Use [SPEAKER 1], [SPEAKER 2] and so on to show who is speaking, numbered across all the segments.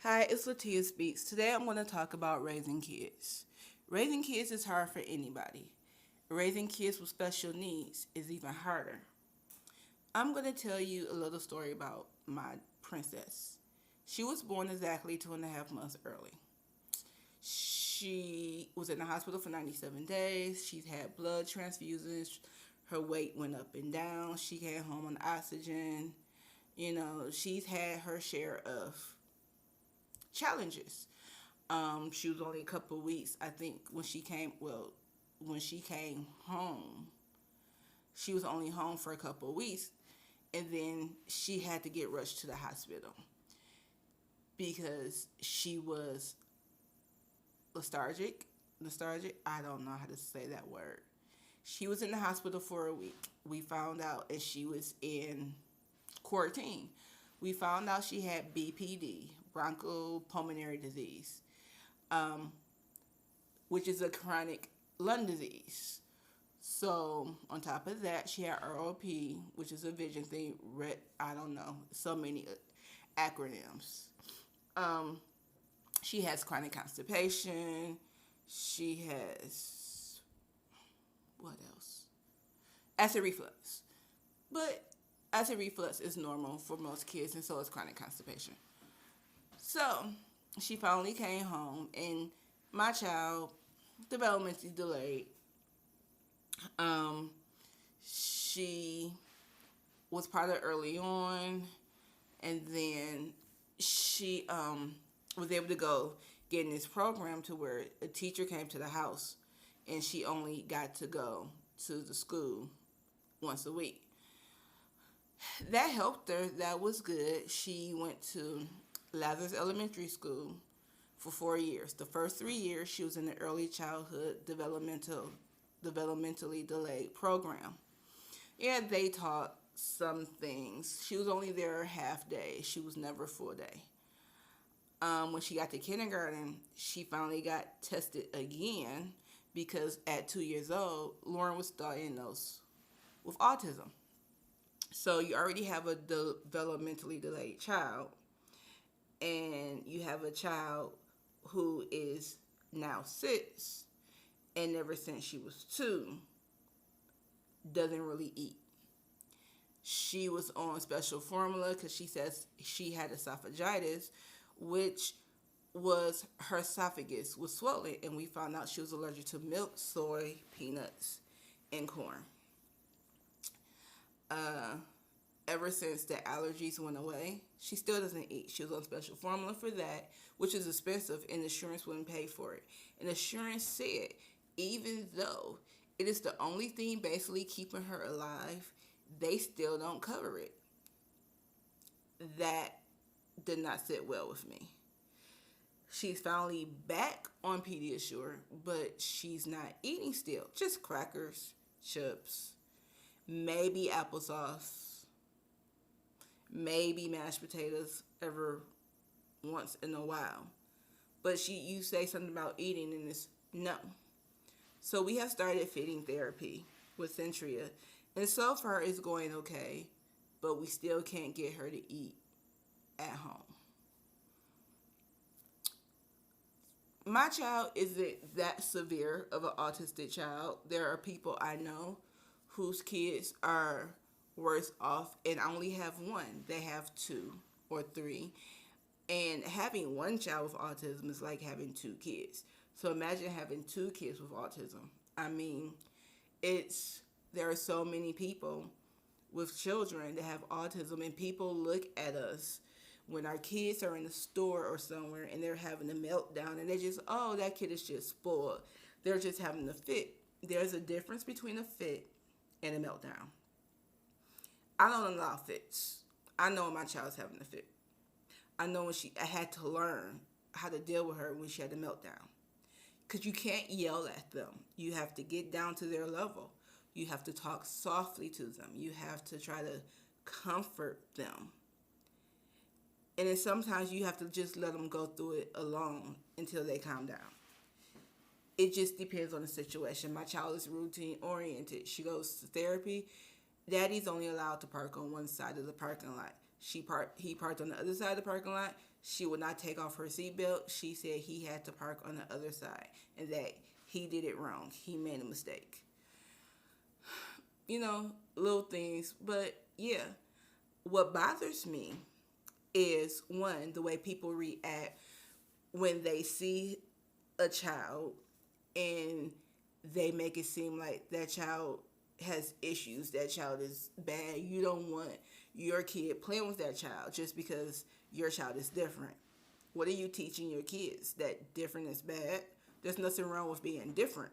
[SPEAKER 1] Hi, it's Latia Speaks. Today I'm going to talk about raising kids. Raising kids is hard for anybody. Raising kids with special needs is even harder. I'm going to tell you a little story about my princess. She was born exactly 2.5 months early. She was in the hospital for 97 days. She's had blood transfusions. Her weight went up and down. She came home on oxygen. She's had her share of challenges. She was only a couple of weeks, I think, when she came. Well, when she came home, she was only home for a couple of weeks, and then she had to get rushed to the hospital because she was lethargic. Lethargic. I don't know how to say that word. She was in the hospital for a week. We found out, and she was in quarantine. We found out she had BPD, bronchopulmonary disease, um, which is a chronic lung disease. So on top of that, she had ROP, which is a vision thing. I don't know, so many acronyms. Um, she has chronic constipation. She has what else? Acid reflux. But acid reflux is normal for most kids, and so is chronic constipation. So she finally came home, and my child, developmentally delayed, um, she was part of early on, and then she was able to go get in this program to where a teacher came to the house, and she only got to go to the school once a week. That helped her. That was good. She went to Lazarus Elementary School for 4 years. The first 3 years, she was in the early childhood developmentally delayed program. Yeah, they taught some things. She was only there half day. She was never full day. When she got to kindergarten, she finally got tested again because at 2 years old, Lauren was diagnosed with autism. So you already have a developmentally delayed child, and you have a child who is now 6, and ever since she was 2, doesn't really eat. She was on special formula because she says she had esophagitis, which was her esophagus was swollen, and we found out she was allergic to milk, soy, peanuts, and corn. Uh, Ever since the allergies went away, she still doesn't eat. She was on special formula for that, which is expensive, and insurance wouldn't pay for it. And insurance said, even though it is the only thing basically keeping her alive, they still don't cover it. That did not sit well with me. She's finally back on Pediasure, but she's not eating still. Just crackers, chips, maybe applesauce, maybe mashed potatoes ever once in a while. But you say something about eating and it's no. So we have started feeding therapy with Centria, and so far it's going okay, but we still can't get her to eat at home. My child isn't that severe of an autistic child. There are people I know whose kids are worse off, and I only have one. They have two or three. And having one child with autism is like having two kids. So imagine having two kids with autism. I mean, it's there are so many people with children that have autism, and people look at us when our kids are in the store or somewhere and they're having a meltdown, and they just, oh, that kid is just spoiled. They're just having a fit. There's a difference between a fit and a meltdown. I don't allow fits. I know when my child's having a fit. I know I had to learn how to deal with her when she had a meltdown. Because you can't yell at them. You have to get down to their level. You have to talk softly to them. You have to try to comfort them. And then sometimes you have to just let them go through it alone until they calm down. It just depends on the situation. My child is routine oriented. She goes to therapy. Daddy's only allowed to park on one side of the parking lot. He parked on the other side of the parking lot. She would not take off her seatbelt. She said he had to park on the other side and that he did it wrong. He made a mistake. Little things. But yeah, what bothers me is one, the way people react when they see a child and they make it seem like that child has issues, that child is bad. You don't want your kid playing with that child just because your child is different. What are you teaching your kids? That different is bad? There's nothing wrong with being different.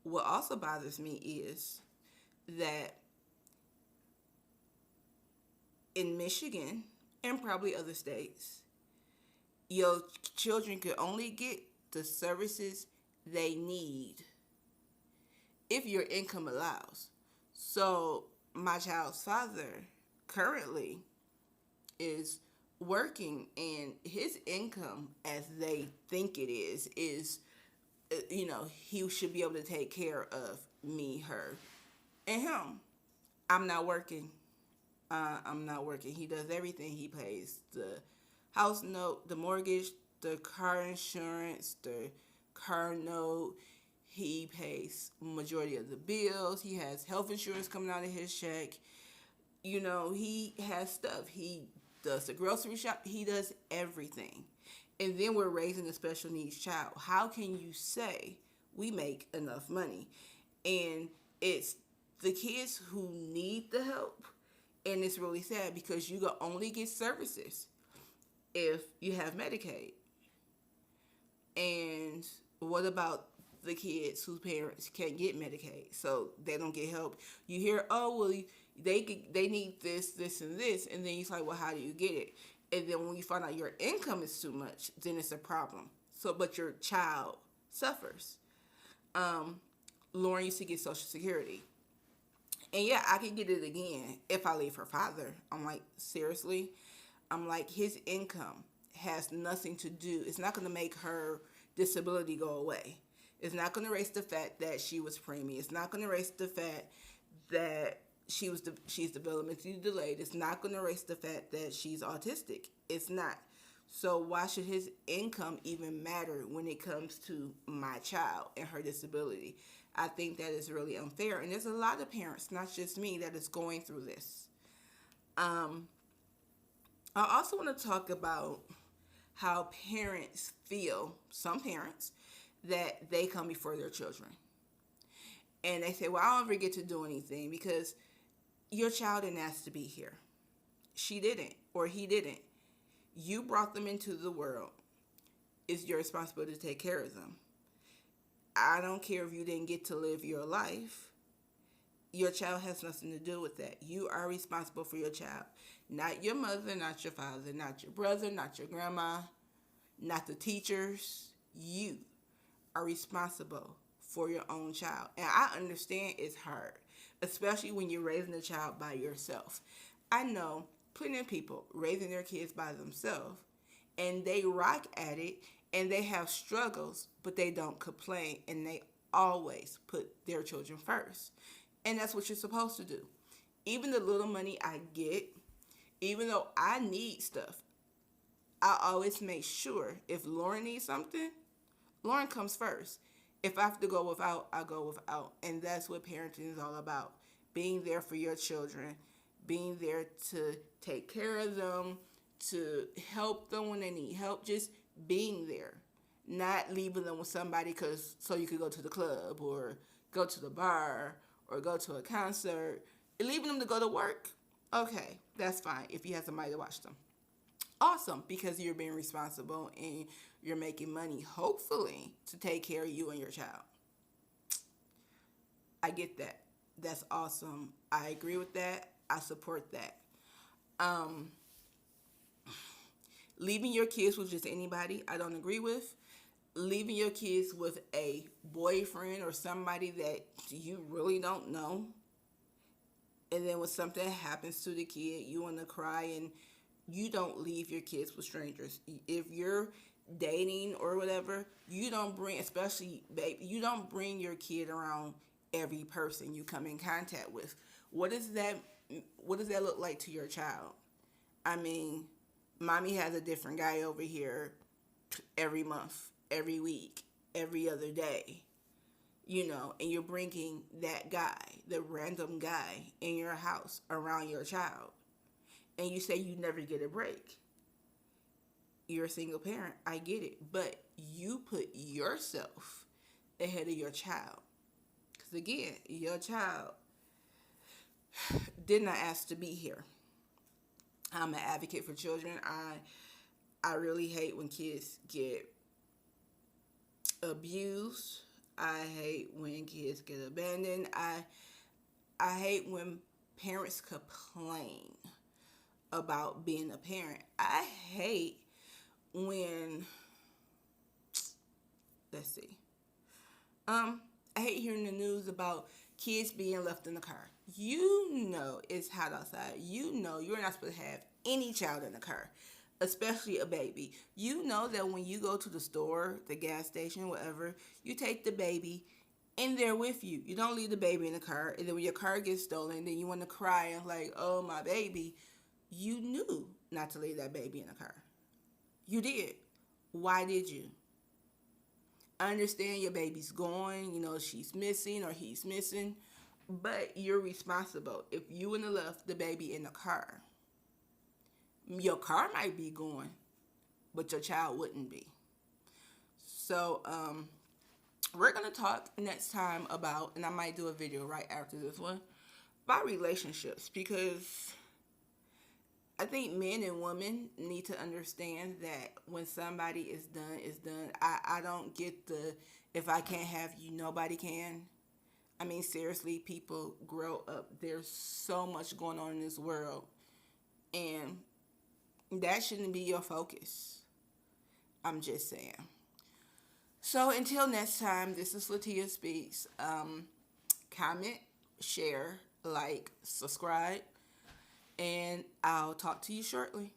[SPEAKER 1] What also bothers me is that in Michigan and probably other states, your children could only get the services they need if your income allows. So my child's father currently is working, and his income, as they think it is he should be able to take care of me, her, and him. I'm not working. I'm not working. He does everything. He pays the house note, the mortgage, the car insurance, the car note. He pays majority of the bills. He has health insurance coming out of his check. He has stuff. He does the grocery shop. He does everything. And then we're raising a special needs child. How can you say we make enough money? And it's the kids who need the help. And it's really sad because you can only get services if you have Medicaid. And what about the kids whose parents can't get Medicaid, so they don't get help? You hear, oh, well, they need this, and this, and then you're like, well, how do you get it? And then when you find out your income is too much, then it's a problem. So, but your child suffers. Lauren used to get Social Security. And yeah, I could get it again if I leave her father. I'm like, seriously? I'm like, his income has nothing to do. It's not going to make her disability go away. It's not going to erase the fact that she was preemie. It's not going to erase the fact that she's developmentally delayed. It's not going to erase the fact that she's autistic. It's not. So why should his income even matter when it comes to my child and her disability? I think that is really unfair. And there's a lot of parents, not just me, that is going through this. I also want to talk about how parents feel, some parents, that they come before their children. And they say, well, I don't ever get to do anything because your child didn't ask to be here. She didn't, or he didn't. You brought them into the world. It's your responsibility to take care of them. I don't care if you didn't get to live your life. Your child has nothing to do with that. You are responsible for your child. Not your mother, not your father, not your brother, not your grandma, not the teachers. You are responsible for your own child. And I understand it's hard, especially when you're raising a child by yourself. I know plenty of people raising their kids by themselves, and they rock at it, and they have struggles, but they don't complain, and they always put their children first. And that's what you're supposed to do. Even the little money I get, even though I need stuff, I always make sure if Lauren needs something, Lauren comes first. If I have to go without, I go without. And that's what parenting is all about. Being there for your children, being there to take care of them, to help them when they need help, just being there. Not leaving them with somebody so you could go to the club or go to the bar or go to a concert. Leaving them to go to work, okay, that's fine if you have somebody to watch them. Awesome, because you're being responsible and you're making money, hopefully, to take care of you and your child. I get that. That's awesome. I agree with that. I support that. Leaving your kids with just anybody, I don't agree with. Leaving your kids with a boyfriend or somebody that you really don't know, and then when something happens to the kid, you want to cry, and you don't leave your kids with strangers. If you're dating or whatever, you don't bring, especially baby, you don't bring your kid around every person you come in contact with. What does that what does that look like to your child? I mean, mommy has a different guy over here every month, every week, every other day, and you're bringing that guy, the random guy in your house around your child, and you say you never get a break. You're a single parent, I get it, but you put yourself ahead of your child. Because again, your child did not ask to be here. I'm an advocate for children. I really hate when kids get abused. I hate when kids get abandoned. I hate when parents complain about being a parent. I hate when, let's see. I hate hearing the news about kids being left in the car. It's hot outside. You're not supposed to have any child in the car, especially a baby. You know that when you go to the store, the gas station, whatever, you take the baby in there with you. You don't leave the baby in the car. And then when your car gets stolen, then you want to cry and like, oh, my baby. You knew not to leave that baby in the car. You did. Why did you? I understand your baby's gone, she's missing or he's missing, but you're responsible. If you wouldn't have left the baby in the car, your car might be gone, but your child wouldn't be. So, we're going to talk next time about, and I might do a video right after this one, about relationships, because I think men and women need to understand that when somebody is done, it's done. I don't get the, if I can't have you, nobody can. I mean, seriously, people grow up. There's so much going on in this world. And that shouldn't be your focus. I'm just saying. So until next time, this is Latia Speaks. Comment, share, like, subscribe. And I'll talk to you shortly.